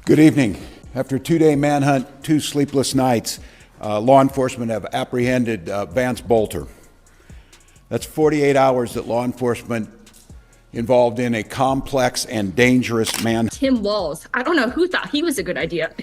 Good evening. After a two-day manhunt, 2 sleepless nights, law enforcement have apprehended Vance Bolter. That's 48 hours that law enforcement involved in a complex and dangerous manhunt. Tim Walz, I don't know who thought he was a good idea.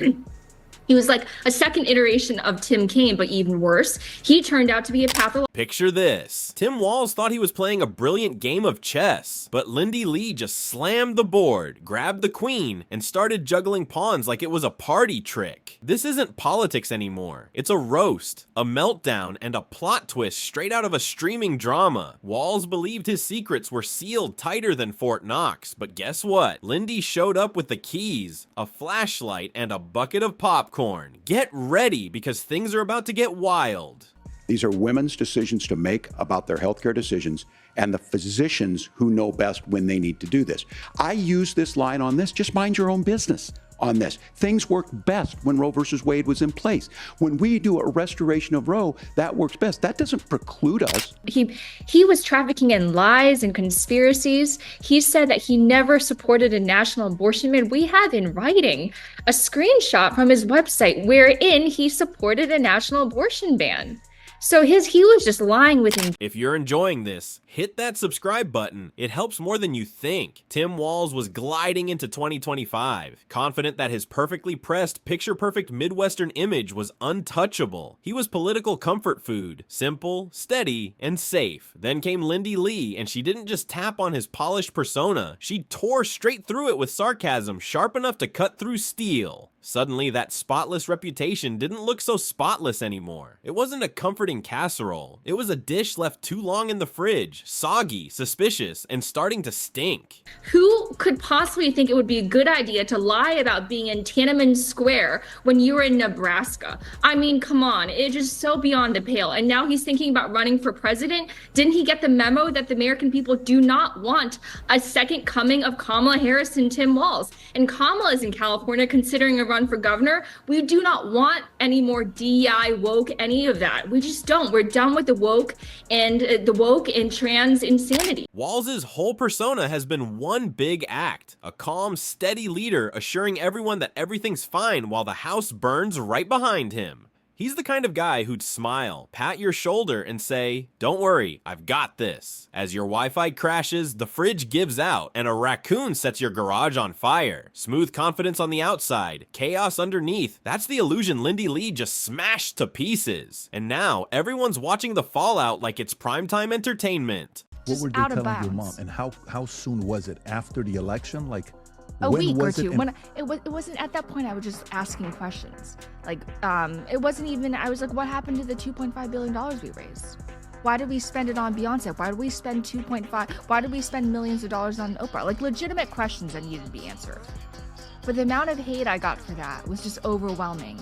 He was like a second iteration of Tim Kaine, but even worse. He turned out to be a pathological. Picture this. Tim Walz thought he was playing a brilliant game of chess, but Lindi just slammed the board, grabbed the queen, and started juggling pawns like it was a party trick. This isn't politics anymore. It's a roast, a meltdown, and a plot twist straight out of a streaming drama. Walz believed his secrets were sealed tighter than Fort Knox, but guess what? Lindi showed up with the keys, a flashlight, and a bucket of popcorn. Get ready, because things are about to get wild. These are women's decisions to make about their healthcare decisions, and the physicians who know best when they need to do this. I use this line on this, just mind your own business on this. Things worked best when Roe versus Wade was in place. When we do a restoration of Roe, that works best. That doesn't preclude us. He was trafficking in lies and conspiracies. He said that he never supported a national abortion ban. We have in writing a screenshot from his website wherein he supported a national abortion ban. So he was just lying with him. If you're enjoying this, hit that subscribe button. It helps more than you think. Tim Walz was gliding into 2025, confident that his perfectly pressed, picture-perfect Midwestern image was untouchable. He was political comfort food, simple, steady, and safe. Then came Lindi, and she didn't just tap on his polished persona, she tore straight through it with sarcasm sharp enough to cut through steel. Suddenly, that spotless reputation didn't look so spotless anymore. It wasn't a comforting casserole. It was a dish left too long in the fridge, soggy, suspicious, and starting to stink. Who could possibly think it would be a good idea to lie about being in Tiananmen Square when you were in Nebraska? I mean, come on, it's just so beyond the pale. And now he's thinking about running for president. Didn't he get the memo that the American people do not want a second coming of Kamala Harris and Tim Walz? And Kamala is in California considering a run for governor. We do not want any more DEI, woke, any of that. We just don't. We're done with the woke and trans insanity. Walz's whole persona has been one big act, a calm, steady leader assuring everyone that everything's fine while the house burns right behind him. He's the kind of guy who'd smile, pat your shoulder, and say, "Don't worry, I've got this." As your Wi-Fi crashes, the fridge gives out, and a raccoon sets your garage on fire. Smooth confidence on the outside, chaos underneath. That's the illusion Lindi just smashed to pieces. And now, everyone's watching the fallout like it's primetime entertainment. What were they telling your mom, and how soon was it? After the election? Like, a when week was or two. it? When it wasn't at that point, I was just asking questions. Like, it wasn't even. I was like, what happened to the $2.5 billion we raised? Why did we spend it on Beyonce? Why did we spend 2.5? Why did we spend millions of dollars on Oprah? Like, legitimate questions that needed to be answered. But the amount of hate I got for that was just overwhelming.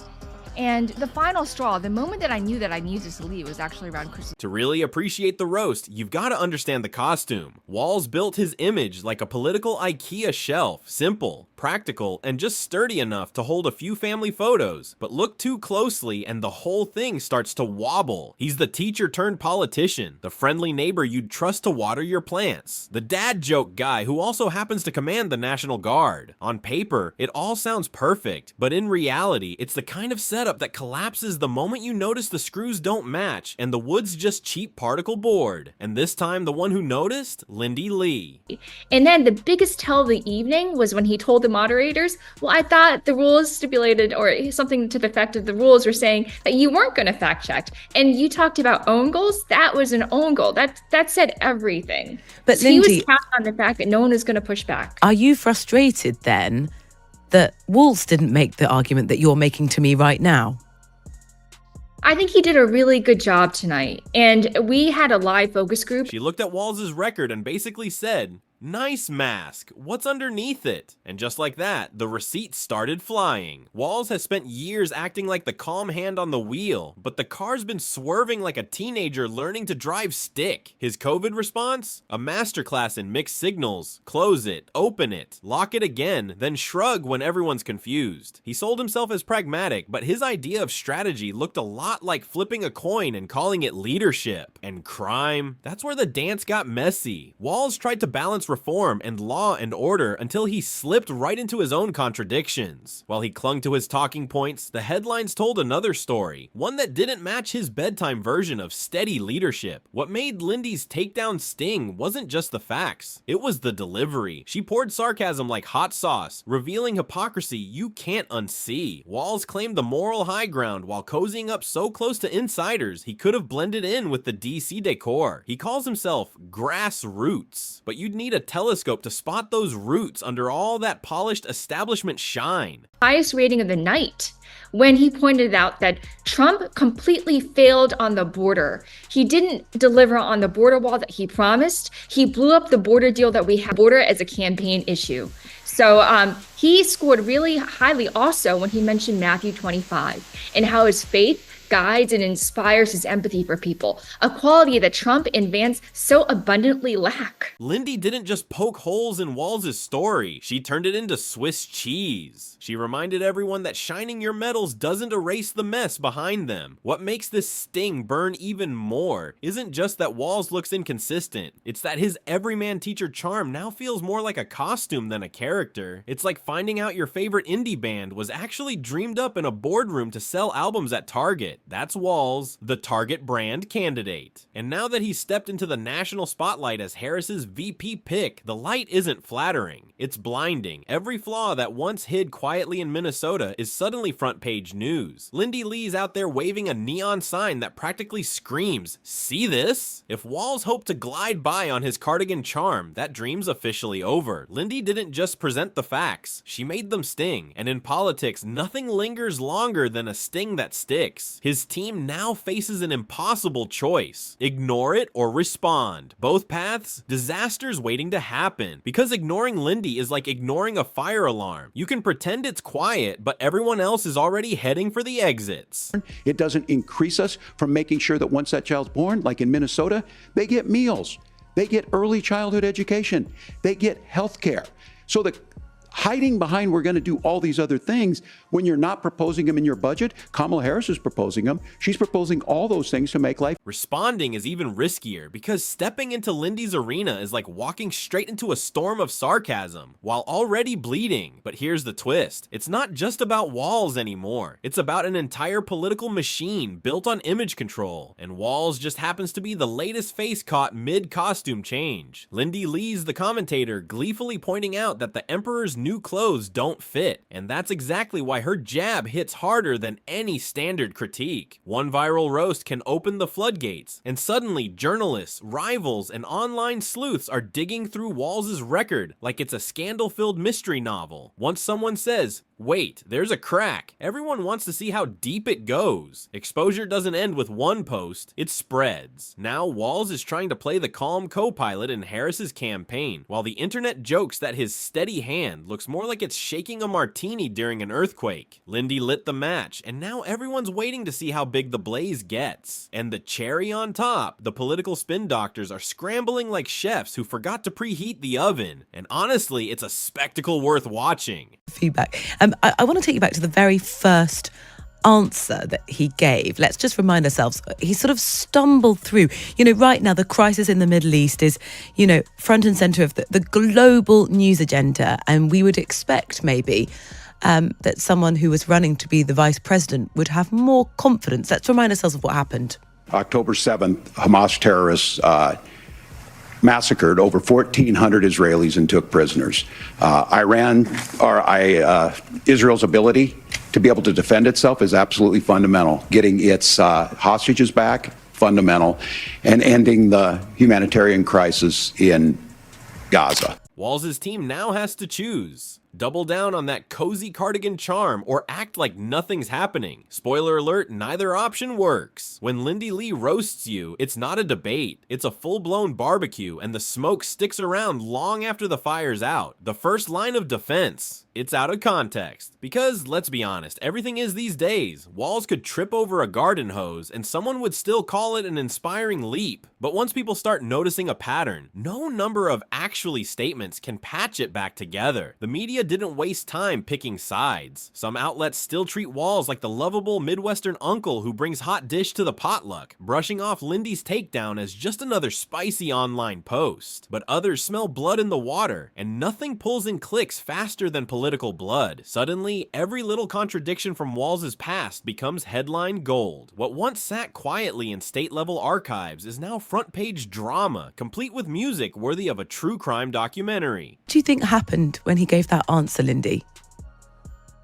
And the final straw, the moment that I knew that I needed to leave, was actually around Christmas. To really appreciate the roast, you've got to understand the costume. Walz built his image like a political IKEA shelf, simple, practical, and just sturdy enough to hold a few family photos. But look too closely and the whole thing starts to wobble. He's the teacher turned politician, the friendly neighbor you'd trust to water your plants, the dad joke guy who also happens to command the National Guard. On paper, it all sounds perfect, but in reality, it's the kind of setup that collapses the moment you notice the screws don't match and the wood's just cheap particle board. And this time, the one who noticed? Lindi. And then the biggest tell of the evening was when he told the moderators, well, I thought the rules stipulated, or something to the effect of the rules were saying that you weren't going to fact check. And you talked about own goals. That was an own goal. That said everything. But so Lindi, he was counting on the fact that no one was going to push back. Are you frustrated then that Walz didn't make the argument that you're making to me right now? I think he did a really good job tonight. And we had a live focus group. She looked at Walz's record and basically said, "Nice mask. What's underneath it?" And just like that, the receipts started flying. Walz has spent years acting like the calm hand on the wheel, but the car's been swerving like a teenager learning to drive stick. His COVID response? A masterclass in mixed signals. Close it, open it, lock it again, then shrug when everyone's confused. He sold himself as pragmatic, but his idea of strategy looked a lot like flipping a coin and calling it leadership. And crime? That's where the dance got messy. Walz tried to balance police reform and law and order until he slipped right into his own contradictions. While he clung to his talking points, the headlines told another story, one that didn't match his bedtime version of steady leadership. What made Lindy's takedown sting wasn't just the facts, it was the delivery. She poured sarcasm like hot sauce, revealing hypocrisy you can't unsee. Walz claimed the moral high ground while cozying up so close to insiders he could have blended in with the DC decor. He calls himself grassroots, but you'd need a telescope to spot those roots under all that polished establishment shine. Highest rating of the night when he pointed out that Trump completely failed on the border. He didn't deliver on the border wall that he promised. He blew up the border deal that we have border as a campaign issue. So he scored really highly also when he mentioned Matthew 25 and how his faith guides and inspires his empathy for people, a quality that Trump and Vance so abundantly lack. Lindi didn't just poke holes in Walz's story, she turned it into Swiss cheese. She reminded everyone that shining your medals doesn't erase the mess behind them. What makes this sting burn even more isn't just that Walz looks inconsistent, it's that his everyman teacher charm now feels more like a costume than a character. It's like finding out your favorite indie band was actually dreamed up in a boardroom to sell albums at Target. That's Walz, the Target brand candidate. And now that he's stepped into the national spotlight as Harris's VP pick, the light isn't flattering. It's blinding. Every flaw that once hid quietly in Minnesota is suddenly front page news. Lindi Lee's out there waving a neon sign that practically screams, "See this?" If Walz hoped to glide by on his cardigan charm, that dream's officially over. Lindi didn't just present the facts, she made them sting. And in politics, nothing lingers longer than a sting that sticks. His team now faces an impossible choice. Ignore it or respond. Both paths, disasters waiting to happen. Because ignoring Lindi is like ignoring a fire alarm. You can pretend it's quiet, but everyone else is already heading for the exits. It doesn't increase us from making sure that once that child's born, like in Minnesota, they get meals, they get early childhood education, they get health care. So the hiding behind we're going to do all these other things when you're not proposing them in your budget. Kamala Harris is proposing them. She's proposing all those things to make life. Responding is even riskier because stepping into Lindy's arena is like walking straight into a storm of sarcasm while already bleeding. But here's the twist. It's not just about Walz anymore. It's about an entire political machine built on image control. And Walz just happens to be the latest face caught mid-costume change. Lindi Lee's the commentator, gleefully pointing out that the Emperor's new clothes don't fit, and that's exactly why her jab hits harder than any standard critique. One viral roast can open the floodgates, and suddenly journalists, rivals, and online sleuths are digging through Walz's record like it's a scandal-filled mystery novel. Once someone says, "Wait, there's a crack," everyone wants to see how deep it goes. Exposure doesn't end with one post, it spreads. Now Walz is trying to play the calm co-pilot in Harris's campaign, while the internet jokes that his steady hand looks more like it's shaking a martini during an earthquake. Lindi lit the match, and now everyone's waiting to see how big the blaze gets. And the cherry on top, the political spin doctors are scrambling like chefs who forgot to preheat the oven. And honestly, it's a spectacle worth watching. Feedback. I want to take you back to the very first answer that he gave. Let's just remind ourselves, he sort of stumbled through. Right now the crisis in the Middle East is, front and center of the global news agenda. And we would expect maybe that someone who was running to be the vice president would have more confidence. Let's remind ourselves of what happened. October 7th, Hamas terrorists massacred over 1,400 Israelis and took prisoners. Israel's ability to be able to defend itself is absolutely fundamental. Getting its hostages back, fundamental, and ending the humanitarian crisis in Gaza. Walz's team now has to choose. Double down on that cozy cardigan charm or act like nothing's happening. Spoiler alert, neither option works. When Lindi Lee roasts you, it's not a debate. It's a full-blown barbecue, and the smoke sticks around long after the fire's out. The first line of defense, it's out of context. Because, let's be honest, everything is these days. Walz could trip over a garden hose, and someone would still call it an inspiring leap. But once people start noticing a pattern, no number of actually statements can patch it back together. The media didn't waste time picking sides. Some outlets still treat Walz like the lovable Midwestern uncle who brings hot dish to the potluck, brushing off Lindy's takedown as just another spicy online post. But others smell blood in the water, and nothing pulls in clicks faster than political blood. Suddenly, every little contradiction from Walz's past becomes headline gold. What once sat quietly in state-level archives is now front-page drama, complete with music worthy of a true crime documentary. What do you think happened when he gave that answer, Lindy?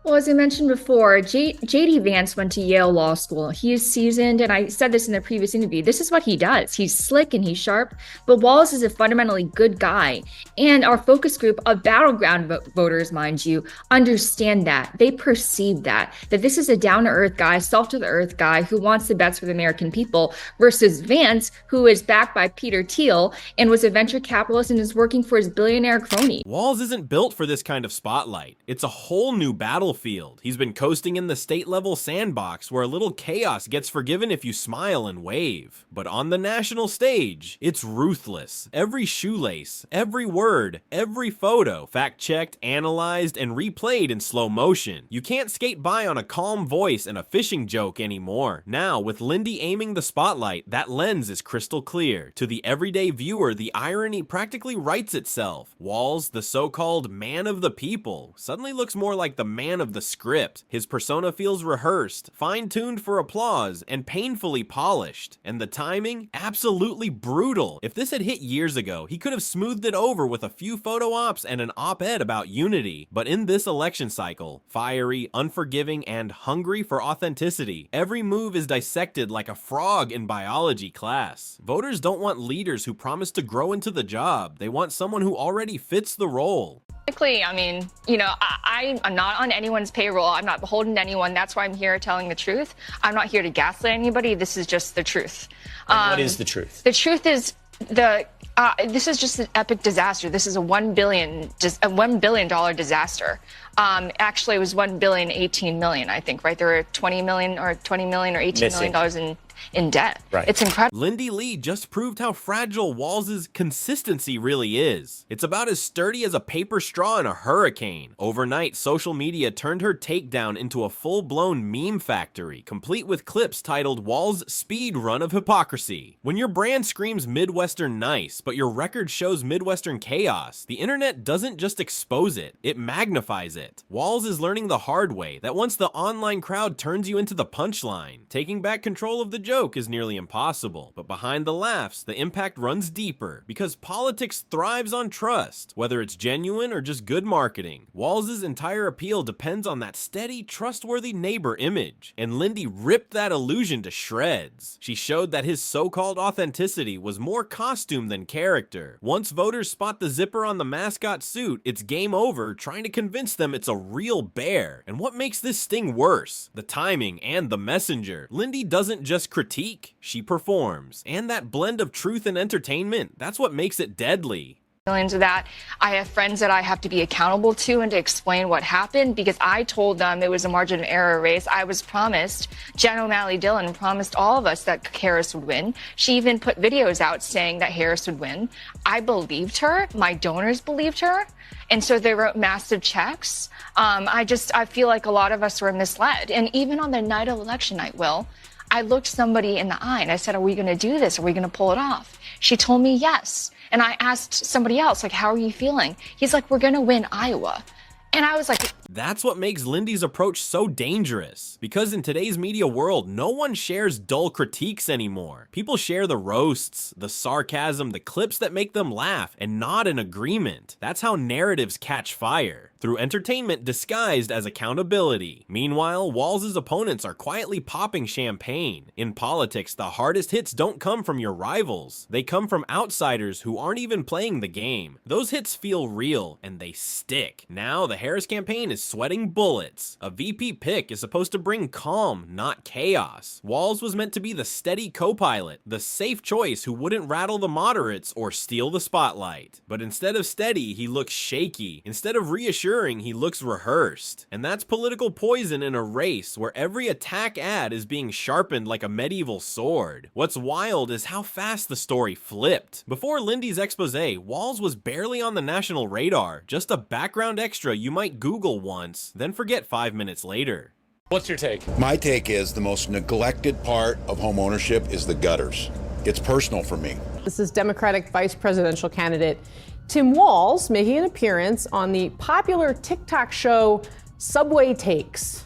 Well, as I mentioned before, J.D. Vance went to Yale Law School. He is seasoned, and I said this in the previous interview. This is what he does. He's slick and he's sharp, but Walz is a fundamentally good guy. And our focus group of battleground voters, mind you, understand that. They perceive that this is a down-to-earth guy, salt-to-the-earth guy who wants the best for the American people versus Vance, who is backed by Peter Thiel and was a venture capitalist and is working for his billionaire crony. Walz isn't built for this kind of spotlight. It's a whole new battlefield. He's been coasting in the state-level sandbox where a little chaos gets forgiven if you smile and wave. But on the national stage, it's ruthless. Every shoelace, every word, every photo, fact-checked, analyzed, and replayed in slow motion. You can't skate by on a calm voice and a fishing joke anymore. Now, with Lindi aiming the spotlight, that lens is crystal clear. To the everyday viewer, the irony practically writes itself. Walz, the so-called man of the people, suddenly looks more like the man of the script. His persona feels rehearsed, fine-tuned for applause, and painfully polished. And the timing? Absolutely brutal. If this had hit years ago, he could have smoothed it over with a few photo ops and an op-ed about unity. But in this election cycle, fiery, unforgiving, and hungry for authenticity, every move is dissected like a frog in biology class. Voters don't want leaders who promise to grow into the job. They want someone who already fits the role. I mean, I'm not on anyone's payroll. I'm not beholden to anyone. That's why I'm here telling the truth. I'm not here to gaslight anybody. This is just the truth. And what is the truth? The truth is this is just an epic disaster. This is a $1 billion disaster. Actually, it was $1.018 billion, I think, right? There were $20 million or $18 million in debt. Right. It's incredible. Lindi Lee just proved how fragile Walz's consistency really is. It's about as sturdy as a paper straw in a hurricane. Overnight, social media turned her takedown into a full-blown meme factory, complete with clips titled Walz Speed Run of Hypocrisy. When your brand screams Midwestern nice, but your record shows Midwestern chaos, the internet doesn't just expose it, it magnifies it. Walz is learning the hard way that once the online crowd turns you into the punchline, taking back control of the joke is nearly impossible. But behind the laughs, the impact runs deeper, because politics thrives on trust, whether it's genuine or just good marketing. Walz's entire appeal depends on that steady, trustworthy neighbor image, and Lindi ripped that illusion to shreds. She showed that his so-called authenticity was more costume than character. Once voters spot the zipper on the mascot suit, it's game over trying to convince them it's a real bear. And what makes this sting worse? The timing and the messenger. Lindi doesn't just critique, she performs. And that blend of truth and entertainment, that's what makes it deadly. Millions of that. I have friends that I have to be accountable to and to explain what happened because I told them it was a margin of error race. I was promised, Jen O'Malley Dillon promised all of us that Harris would win. She even put videos out saying that Harris would win. I believed her. My donors believed her. And so they wrote massive checks. I feel like a lot of us were misled. And even on the night of election night, I looked somebody in the eye and I said, are we going to do this? Are we going to pull it off? She told me yes. And I asked somebody else, how are you feeling? He's like, we're going to win Iowa. And I was like, that's what makes Lindi's approach so dangerous. Because in today's media world, no one shares dull critiques anymore. People share the roasts, the sarcasm, the clips that make them laugh, and nod in agreement. That's how narratives catch fire, through entertainment disguised as accountability. Meanwhile, Walz's opponents are quietly popping champagne. In politics, the hardest hits don't come from your rivals. They come from outsiders who aren't even playing the game. Those hits feel real, and they stick. Now, the Harris campaign is sweating bullets. A VP pick is supposed to bring calm, not chaos. Walz was meant to be the steady co-pilot, the safe choice who wouldn't rattle the moderates or steal the spotlight. But instead of steady, he looks shaky. Instead of reassuring, ensuring he looks rehearsed. And that's political poison in a race where every attack ad is being sharpened like a medieval sword. What's wild is how fast the story flipped. Before Lindy's expose, Walz was barely on the national radar, just a background extra you might Google once, then forget 5 minutes later. What's your take? My take is the most neglected part of home ownership is the gutters. It's personal for me. This is Democratic vice presidential candidate Tim Walz making an appearance on the popular TikTok show Subway Takes.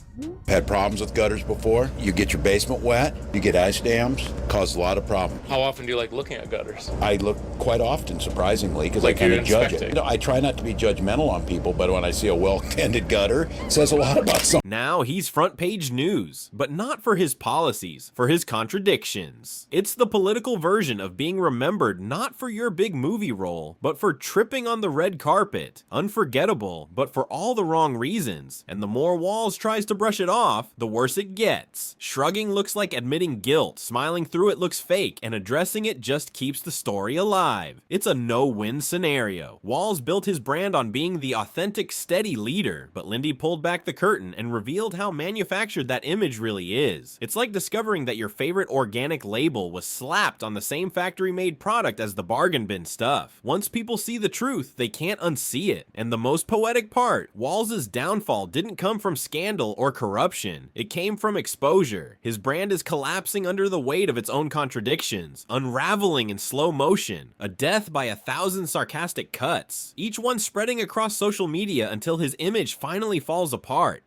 Had problems with gutters before. You get your basement wet, you get ice dams, cause a lot of problems. How often do you like looking at gutters? I look quite often, surprisingly, because Like I kind you're of judge it. inspecting. You know, I try not to be judgmental on people, but when I see a well-tended gutter, it says a lot about something. Now he's front page news, but not for his policies, for his contradictions. It's the political version of being remembered not for your big movie role, but for tripping on the red carpet. Unforgettable, but for all the wrong reasons. And the more Walz tries to brush it off, the worse it gets. Shrugging looks like admitting guilt, smiling through it looks fake, and addressing it just keeps the story alive. It's a no-win scenario. Walz built his brand on being the authentic, steady leader, but Lindi pulled back the curtain and revealed how manufactured that image really is. It's like discovering that your favorite organic label was slapped on the same factory-made product as the bargain bin stuff. Once people see the truth, they can't unsee it. And the most poetic part, Walz's downfall didn't come from scandal or corruption. It came from exposure. His brand is collapsing under the weight of its own contradictions, unraveling in slow motion, a death by 1,000 sarcastic cuts, each one spreading across social media until his image finally falls apart.